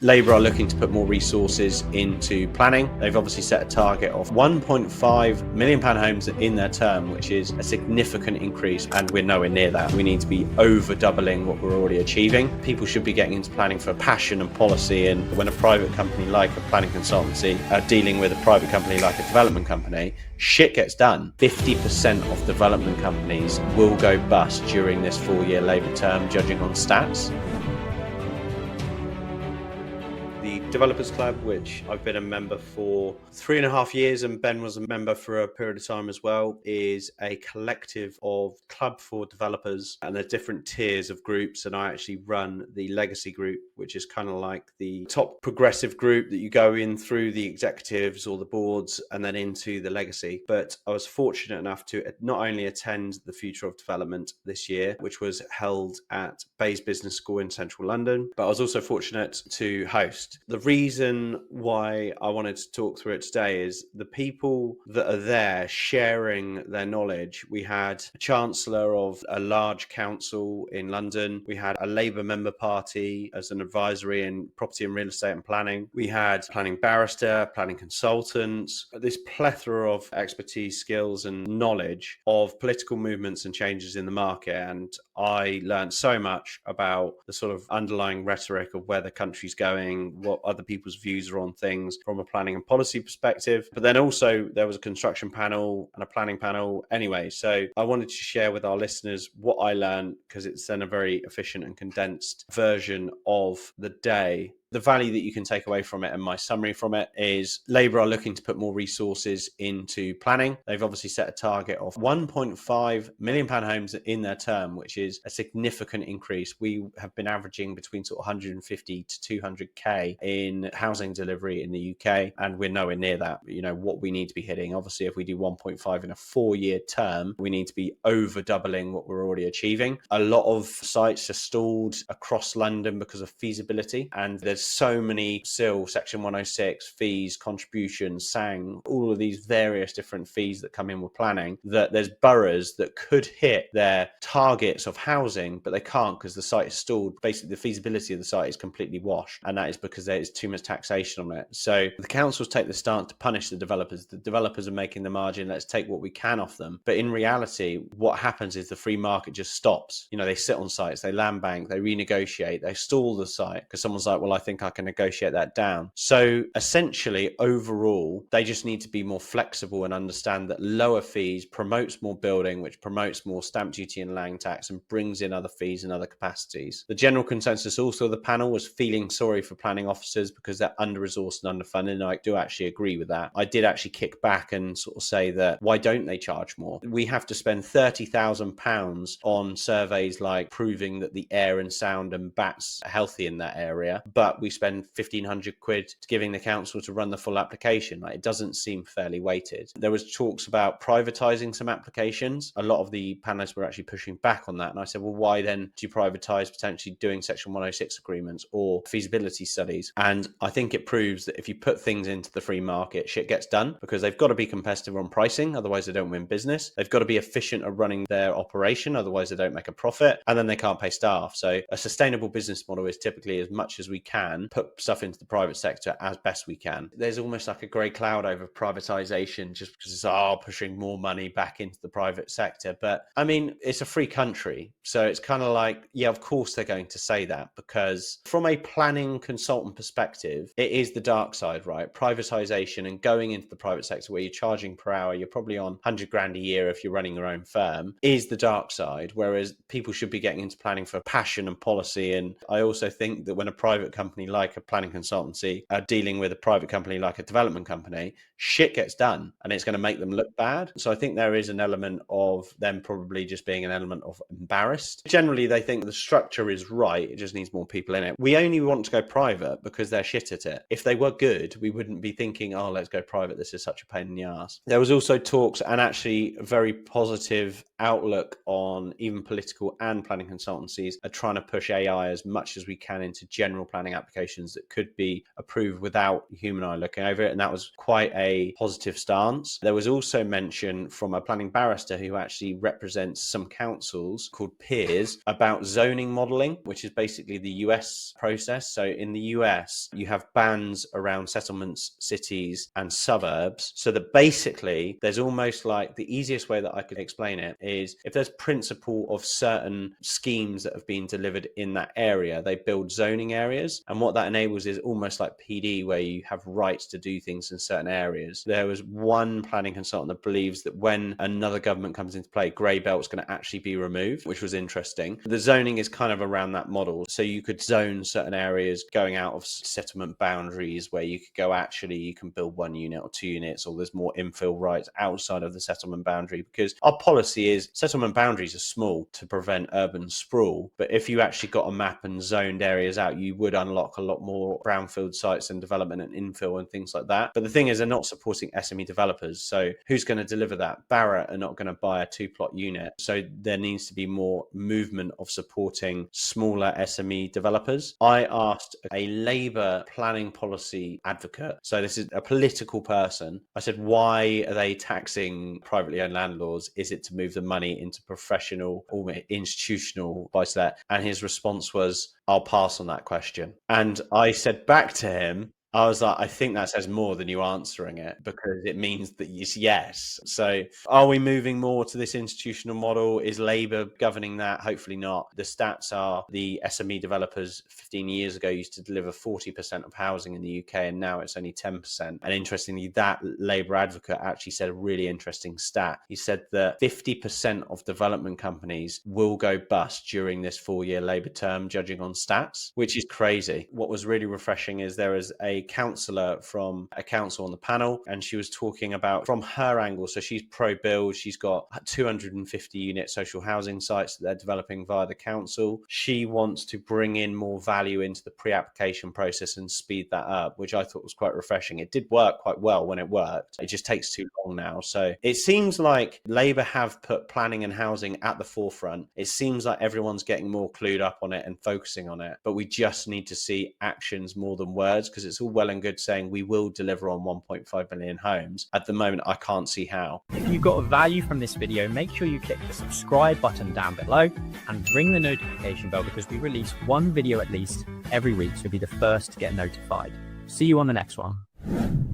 Labour are looking to put more resources into planning. They've obviously set a target of £1.5 million homes in their term, which is a significant increase, and we're nowhere near that. We need to be over doubling what we're already achieving. People should be getting into planning for passion and policy, and when a private company like a planning consultancy are dealing with a private company like a development company, shit gets done. 50% of development companies will go bust during this 4-year Labour term, judging on stats. The Developers Club, which I've been a member for 3.5 years, and Ben was a member for a period of time as well, is a collective of club for developers, and there's different tiers of groups, and I actually run the legacy group, which is kind of like the top progressive group that you go in through the executives or the boards and then into the legacy. But I was fortunate enough to not only attend the Future of Development this year, which was held at Bayes Business School in central London, but I was also fortunate to host. The reason why I wanted to talk through it today is the people that are there sharing their knowledge. We had a chancellor of a large council in London. We had a Labour member party as an advisory in property and real estate and planning. We had planning barrister, planning consultants, this plethora of expertise, skills and knowledge of political movements and changes in the market. And I learned so much about the sort of underlying rhetoric of where the country's going, what other people's views are on things from a planning and policy perspective. But then also there was a construction panel and a planning panel anyway. So I wanted to share with our listeners what I learned, because it's then a very efficient and condensed version of the day. The value that you can take away from it, and my summary from it, is Labour are looking to put more resources into planning. They've obviously set a target of £1.5 million homes in their term, which is a significant increase. We have been averaging between sort of 150 to 200k in housing delivery in the UK, and we're nowhere near that. You know what we need to be hitting. Obviously, if we do 1.5 in a 4-year term, we need to be over doubling what we're already achieving. A lot of sites are stalled across London because of feasibility, and there's so many still Section 106 fees, contributions, SANG, all of these various different fees that come in with planning, that there's boroughs that could hit their targets of housing, but they can't because the site is stalled. Basically, the feasibility of the site is completely washed, and that is because there is too much taxation on it. So the councils take the stance to punish the developers. The developers are making the margin, let's take what we can off them. But in reality, what happens is the free market just stops. You know, they sit on sites, they land bank, they renegotiate, they stall the site because someone's like, well, I think I can negotiate that down. So essentially, overall, they just need to be more flexible and understand that lower fees promotes more building, which promotes more stamp duty and land tax and brings in other fees and other capacities. The general consensus also of the panel was feeling sorry for planning officers because they're under-resourced and underfunded, and I do actually agree with that. I did actually kick back and sort of say that why don't they charge more? We have to spend £30,000 on surveys like proving that the air and sound and bats are healthy in that area, but we spend 1,500 quid to giving the council to run the full application. Like, it doesn't seem fairly weighted. There was talks about privatising some applications. A lot of the panelists were actually pushing back on that, and I said, well, why then do you privatise potentially doing Section 106 agreements or feasibility studies? And I think it proves that if you put things into the free market, shit gets done, because they've got to be competitive on pricing, otherwise they don't win business. They've got to be efficient at running their operation, otherwise they don't make a profit, and then they can't pay staff. So a sustainable business model is typically, as much as we can, put stuff into the private sector as best we can. There's almost like a grey cloud over privatisation just because it's pushing more money back into the private sector. But I mean, it's a free country, so it's kind of like, yeah, of course they're going to say that, because from a planning consultant perspective, it is the dark side, right? Privatisation and going into the private sector where you're charging per hour, you're probably on 100 grand a year if you're running your own firm, is the dark side, whereas people should be getting into planning for passion and policy. And I also think that when a private company like a planning consultancy are dealing with a private company like a development company, shit gets done and it's going to make them look bad. So I think there is an element of them probably just being an element of embarrassed. Generally, they think the structure is right, it just needs more people in it. We only want to go private because they're shit at it. If they were good, we wouldn't be thinking, oh, let's go private, this is such a pain in the ass. There was also talks and actually a very positive outlook on even political and planning consultancies are trying to push AI as much as we can into general planning applications that could be approved without human eye looking over it. And that was quite a positive stance. There was also mention from a planning barrister who actually represents some councils called peers about zoning modeling, which is basically the US process. So in the US, you have bands around settlements, cities, and suburbs. So that basically there's almost like, the easiest way that I could explain it is, if there's principle of certain schemes that have been delivered in that area, they build zoning areas. And what that enables is almost like PD, where you have rights to do things in certain areas. There was one planning consultant that believes that when another government comes into play, grey belt's going to actually be removed, which was interesting. The zoning is kind of around that model. So you could zone certain areas going out of settlement boundaries, where you could go, actually, you can build 1 unit or 2 units, or there's more infill rights outside of the settlement boundary, because our policy is settlement boundaries are small to prevent urban sprawl. But if you actually got a map and zoned areas out, you would unlock a lot more brownfield sites and development and infill and things like that. But the thing is, they're not supporting SME developers. So who's going to deliver that? Barratt are not going to buy a 2-plot unit. So there needs to be more movement of supporting smaller SME developers. I asked a Labour planning policy advocate, so this is a political person, I said, why are they taxing privately owned landlords? Is it to move the money into professional or institutional buy-to-let? And his response was, I'll pass on that question. And I said back to him, I was like, I think that says more than you answering it, because it means that it's yes. So are we moving more to this institutional model? Is Labour governing that? Hopefully not. The stats are the SME developers 15 years ago used to deliver 40% of housing in the UK, and now it's only 10%. And interestingly, that Labour advocate actually said a really interesting stat. He said that 50% of development companies will go bust during this 4-year Labour term, judging on stats, which is crazy. What was really refreshing is there is a councillor from a council on the panel, and she was talking about from her angle. So she's pro-build. She's got 250 unit social housing sites that they're developing via the council. She wants to bring in more value into the pre-application process and speed that up, which I thought was quite refreshing. It did work quite well when it worked. It just takes too long now. So it seems like Labour have put planning and housing at the forefront. It seems like everyone's getting more clued up on it and focusing on it, but we just need to see actions more than words, because it's all well and good saying we will deliver on 1.5 million homes. At the moment, I can't see how. If you got value from this video, make sure you click the subscribe button down below and ring the notification bell, because we release one video at least every week, so you'll be the first to get notified. See you on the next one.